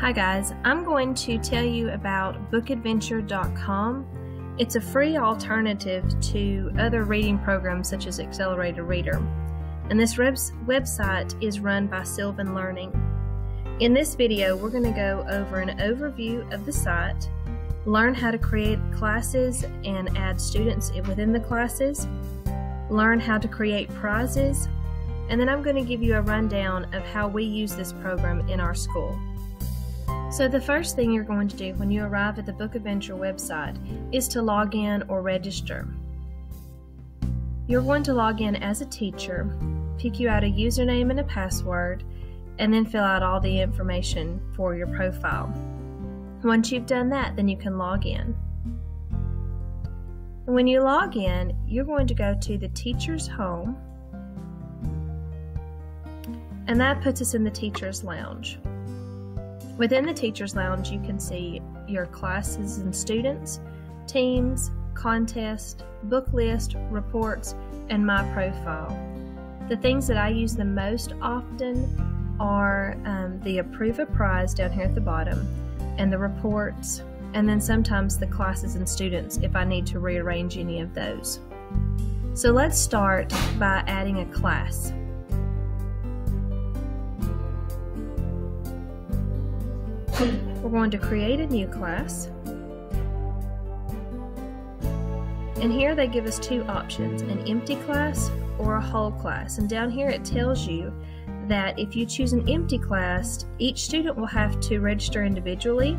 Hi guys, I'm going to tell you about bookadventure.com. It's a free alternative to other reading programs such as Accelerated Reader. And this website is run by Sylvan Learning. In this video, we're going to go over an overview of the site, learn how to create classes and add students within the classes, learn how to create prizes, and then I'm going to give you a rundown of how we use this program in our school. So the first thing you're going to do when you arrive at the Book Adventure website is to log in or register. You're going to log in as a teacher, pick you out a username and a password, and then fill out all the information for your profile. Once you've done that, then you can log in. When you log in, you're going to go to the teacher's home, and that puts us in the teacher's lounge. Within the teacher's lounge, you can see your classes and students, teams, contest, book list, reports, and my profile. The things that I use the most often are the Approve a Prize down here at the bottom, and the reports, and then sometimes the classes and students if I need to rearrange any of those. So let's start by adding a class. We're going to create a new class. And here they give us two options, an empty class or a whole class. And down here it tells you that if you choose an empty class, each student will have to register individually.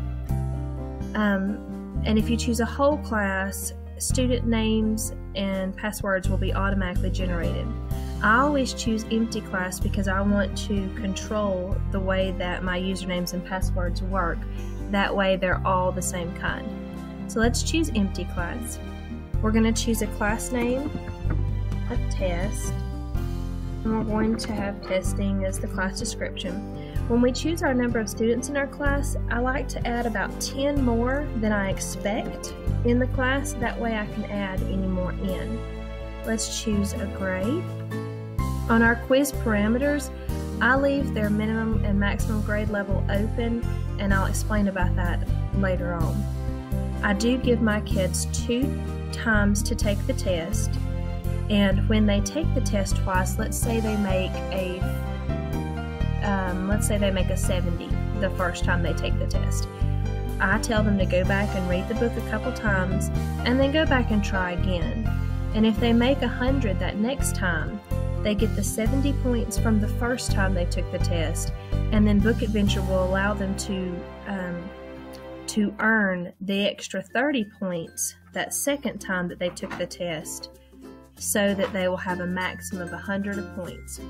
And if you choose a whole class, student names and passwords will be automatically generated. I always choose empty class because I want to control the way that my usernames and passwords work. That way they're all the same kind. So let's choose empty class. We're going to choose a class name, a test, and we're going to have testing as the class description. When we choose our number of students in our class, I like to add about 10 more than I expect in the class. That way I can add any more in. Let's choose a grade. On our quiz parameters, I leave their minimum and maximum grade level open, and I'll explain about that later on. I do give my kids 2 times to take the test, and when they take the test twice, let's say they make a 70 the first time they take the test. I tell them to go back and read the book a couple times, and then go back and try again. And if they make 100 that next time, they get the 70 points from the first time they took the test, and then Book Adventure will allow them to earn the extra 30 points that second time that they took the test, so that they will have a maximum of 100 points.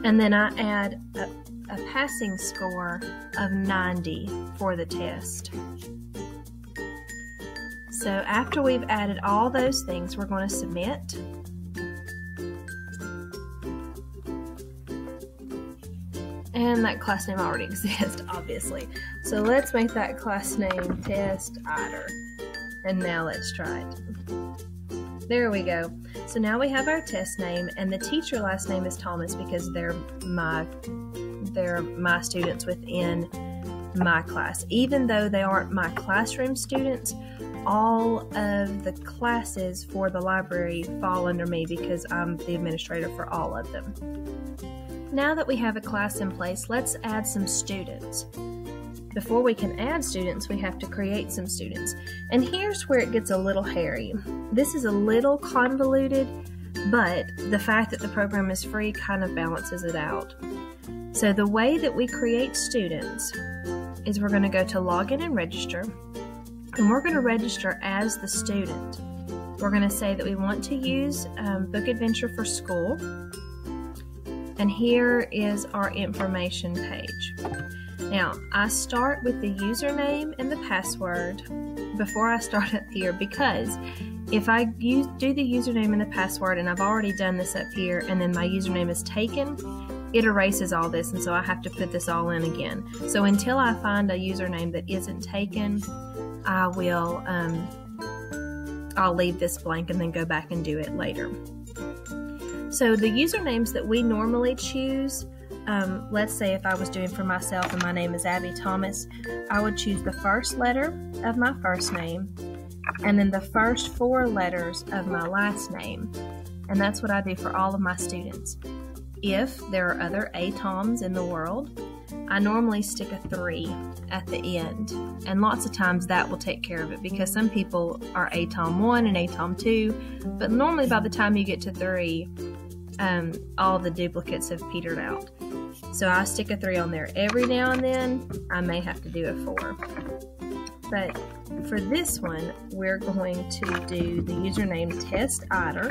And then I add a passing score of 90 for the test. So after we've added all those things, we're going to submit. And that class name already exists, obviously. So let's make that class name Test Idler. And now let's try it. There we go. So now we have our test name, and the teacher last name is Thomas because they're my students within my class. Even though they aren't my classroom students, all of the classes for the library fall under me because I'm the administrator for all of them. Now that we have a class in place, let's add some students. Before we can add students, we have to create some students. And here's where it gets a little hairy. This is a little convoluted, but the fact that the program is free kind of balances it out. So the way that we create students is we're going to go to Login and Register, and we're going to register as the student. We're going to say that we want to use Book Adventure for School. And here is our information page. Now, I start with the username and the password before I start up here, because if I do the username and the password, and I've already done this up here, and then my username is taken, it erases all this, and so I have to put this all in again. So until I find a username that isn't taken, I'll leave this blank and then go back and do it later. So the usernames that we normally choose let's say if I was doing for myself and my name is Abby Thomas, I would choose the first letter of my first name and then the first 4 letters of my last name. And that's what I do for all of my students. If there are other ATOMs in the world, I normally stick a 3 at the end, and lots of times that will take care of it because some people are ATOM 1 and ATOM 2, but normally by the time you get to 3, all the duplicates have petered out. So I stick a 3 on there. Every now and then, I may have to do a 4. But for this one, we're going to do the username testider.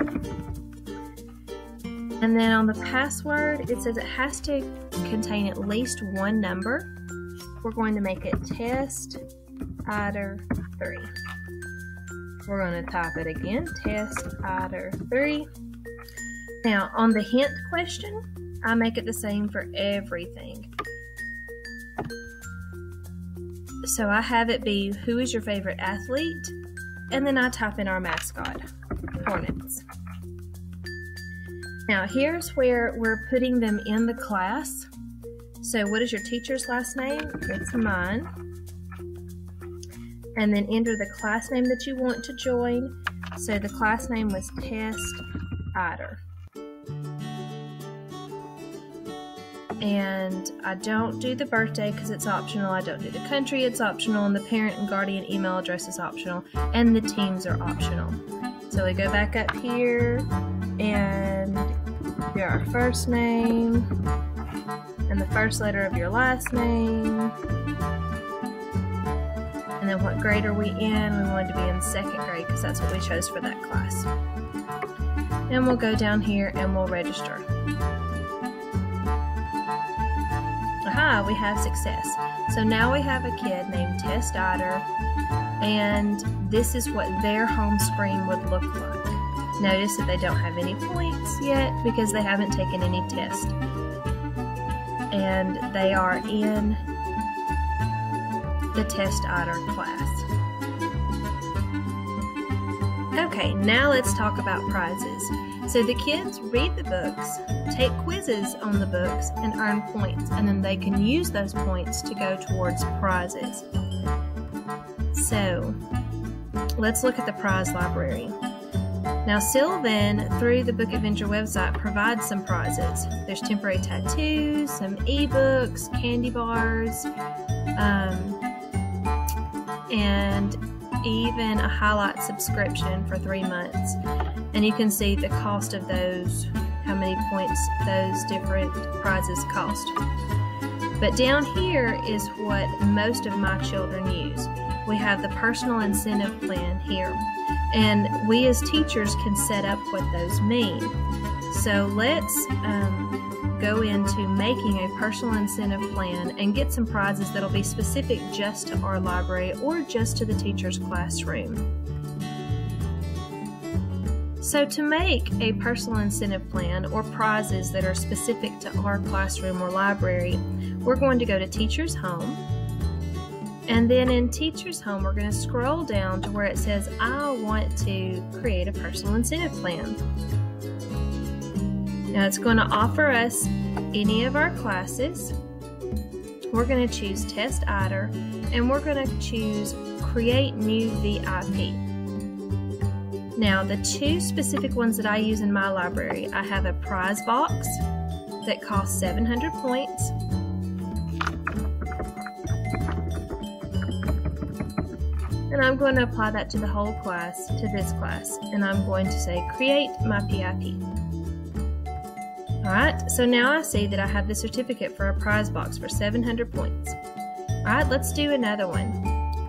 And then on the password, it says it has to contain at least 1 number. We're going to make it testider3. We're going to type it again, testider3. Now, on the hint question, I make it the same for everything. So I have it be, who is your favorite athlete? And then I type in our mascot, Hornets. Now here's where we're putting them in the class. So what is your teacher's last name? It's mine. And then enter the class name that you want to join. So the class name was testider. And I don't do the birthday because it's optional. I don't do the country, it's optional. And the parent and guardian email address is optional. And the teams are optional. So we go back up here and do our first name and the first letter of your last name. And then what grade are we in? We wanted to be in 2nd grade because that's what we chose for that class. And we'll go down here and we'll register. Aha, we have success. So now we have a kid named testider, and this is what their home screen would look like. Notice that they don't have any points yet because they haven't taken any tests. And they are in the testider class. Okay, now let's talk about prizes. So the kids read the books, take quizzes on the books, and earn points, and then they can use those points to go towards prizes. So let's look at the prize library. Now Sylvan, through the Book Adventure website, provides some prizes. There's temporary tattoos, some ebooks, candy bars, and even a highlight subscription for 3 months. And you can see the cost of those, how many points those different prizes cost. But down here is what most of my children use. We have the personal incentive plan here. And we as teachers can set up what those mean. So let's go into making a personal incentive plan and get some prizes that'll be specific just to our library or just to the teacher's classroom. So to make a personal incentive plan or prizes that are specific to our classroom or library, we're going to go to Teacher's Home. And then in Teacher's Home, we're going to scroll down to where it says, I want to create a personal incentive plan. Now it's going to offer us any of our classes. We're going to choose testider, and we're going to choose Create New VIP. Now the 2 specific ones that I use in my library, I have a prize box that costs 700 points. And I'm going to apply that to the whole class, to this class. And I'm going to say, create my PIP. Alright, so now I see that I have the certificate for a prize box for 700 points. Alright, let's do another one.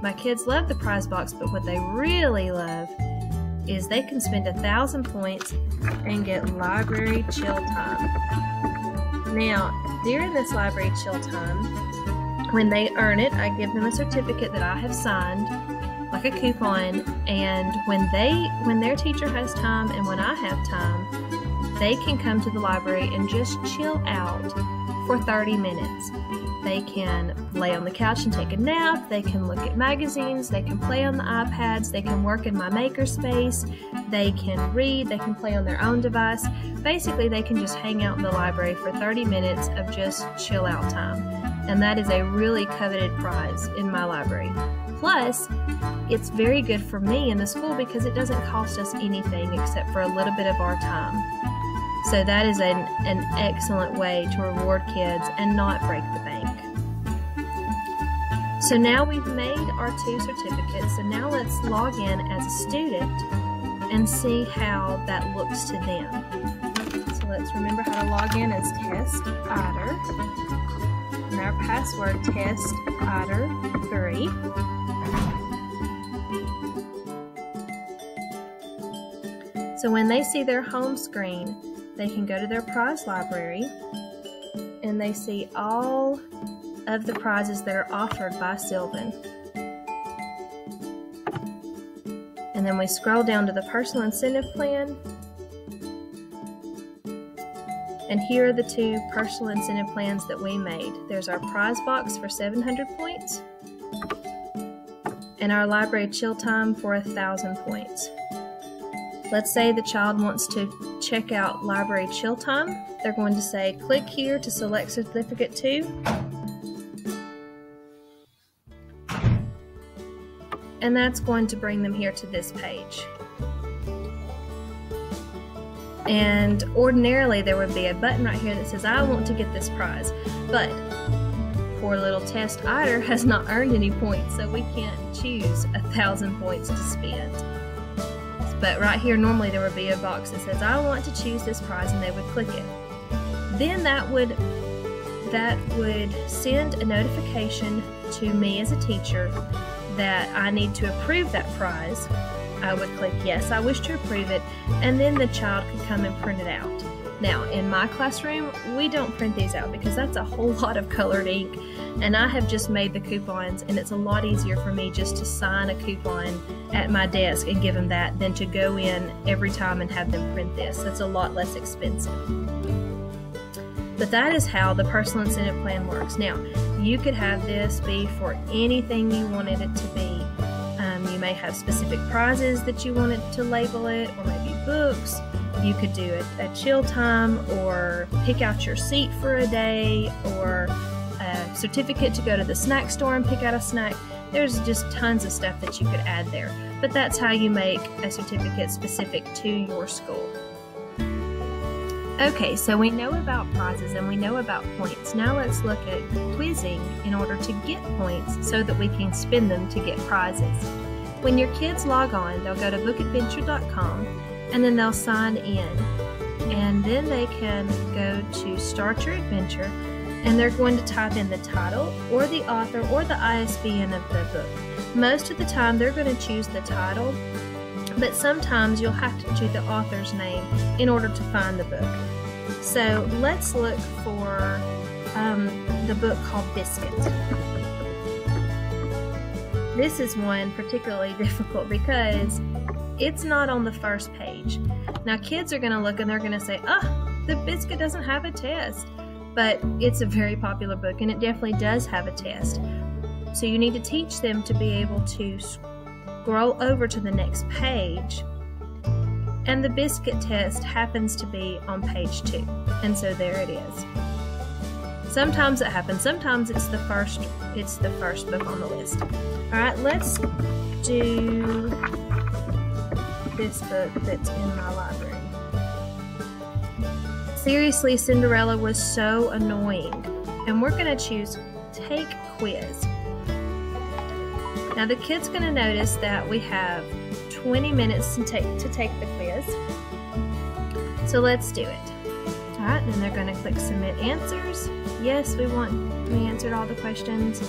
My kids love the prize box, but what they really love is they can spend 1,000 points and get library chill time. Now, during this library chill time, when they earn it, I give them a certificate that I have signed, like a coupon, and when their teacher has time and when I have time, they can come to the library and just chill out for 30 minutes. They can lay on the couch and take a nap. They can look at magazines. They can play on the iPads. They can work in my makerspace. They can read. They can play on their own device. Basically, they can just hang out in the library for 30 minutes of just chill out time. And that is a really coveted prize in my library. Plus, it's very good for me in the school because it doesn't cost us anything except for a little bit of our time. So that is an excellent way to reward kids and not break the bank. So now we've made our 2 certificates, so now let's log in as a student and see how that looks to them. So let's remember how to log in as Test Otter. And our password, Test Otter 3. So when they see their home screen, they can go to their prize library and they see all of the prizes that are offered by Sylvan. And then we scroll down to the personal incentive plan. And here are the 2 personal incentive plans that we made. There's our prize box for 700 points and our library chill time for 1,000 points. Let's say the child wants to check out library chill time. They're going to say, click here to select certificate 2. And that's going to bring them here to this page. And ordinarily there would be a button right here that says, I want to get this prize. But poor little Test Otter has not earned any points, so we can't choose 1,000 points to spend. But right here, normally there would be a box that says, I want to choose this prize, and they would click it. Then that would send a notification to me as a teacher that I need to approve that prize. I would click yes, I wish to approve it, and then the child could come and print it out. Now, in my classroom, we don't print these out because that's a whole lot of colored ink, and I have just made the coupons, and it's a lot easier for me just to sign a coupon at my desk and give them that than to go in every time and have them print this. It's a lot less expensive. But that is how the personal incentive plan works. Now, you could have this be for anything you wanted it to be. You may have specific prizes that you wanted to label it, or maybe books. You could do a chill time, or pick out your seat for a day, or a certificate to go to the snack store and pick out a snack. There's just tons of stuff that you could add there. But that's how you make a certificate specific to your school. Okay, so we know about prizes and we know about points. Now let's look at Tweezing in order to get points so that we can spend them to get prizes. When your kids log on, they'll go to bookadventure.com and then they'll sign in. And then they can go to Start Your Adventure, and they're going to type in the title or the author or the ISBN of the book. Most of the time they're going to choose the title, but sometimes you'll have to choose the author's name in order to find the book. So let's look for the book called Biscuit. This is one particularly difficult because it's not on the first page. Now kids are going to look and they're going to say, the Biscuit doesn't have a test. But it's a very popular book and it definitely does have a test. So you need to teach them to be able to scroll over to the next page, and the Biscuit test happens to be on page 2, and so there it is. Sometimes it happens, sometimes it's the first book on the list. Alright, let's do this book that's in my library. Seriously, Cinderella was so annoying. And we're going to choose Take Quiz. Now the kid's going to notice that we have 20 minutes to take the quiz. So let's do it. Alright, and then they're going to click Submit Answers. Yes, we answered all the questions.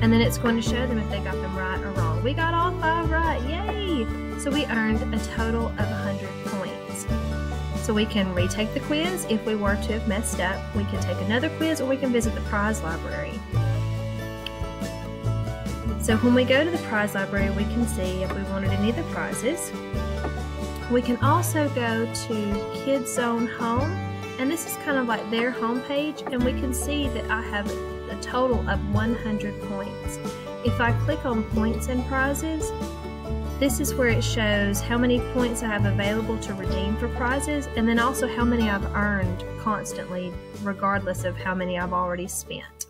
And then it's going to show them if they got them right or wrong. We got all 5 right, yay! So we earned a total of 100 points. So we can retake the quiz if we were to have messed up. We can take another quiz, or we can visit the prize library. So when we go to the prize library, we can see if we wanted any of the prizes. We can also go to Kids Zone Home, and this is kind of like their home page, and we can see that I have a total of 100 points. If I click on points and prizes, this is where it shows how many points I have available to redeem for prizes, and then also how many I've earned constantly, regardless of how many I've already spent.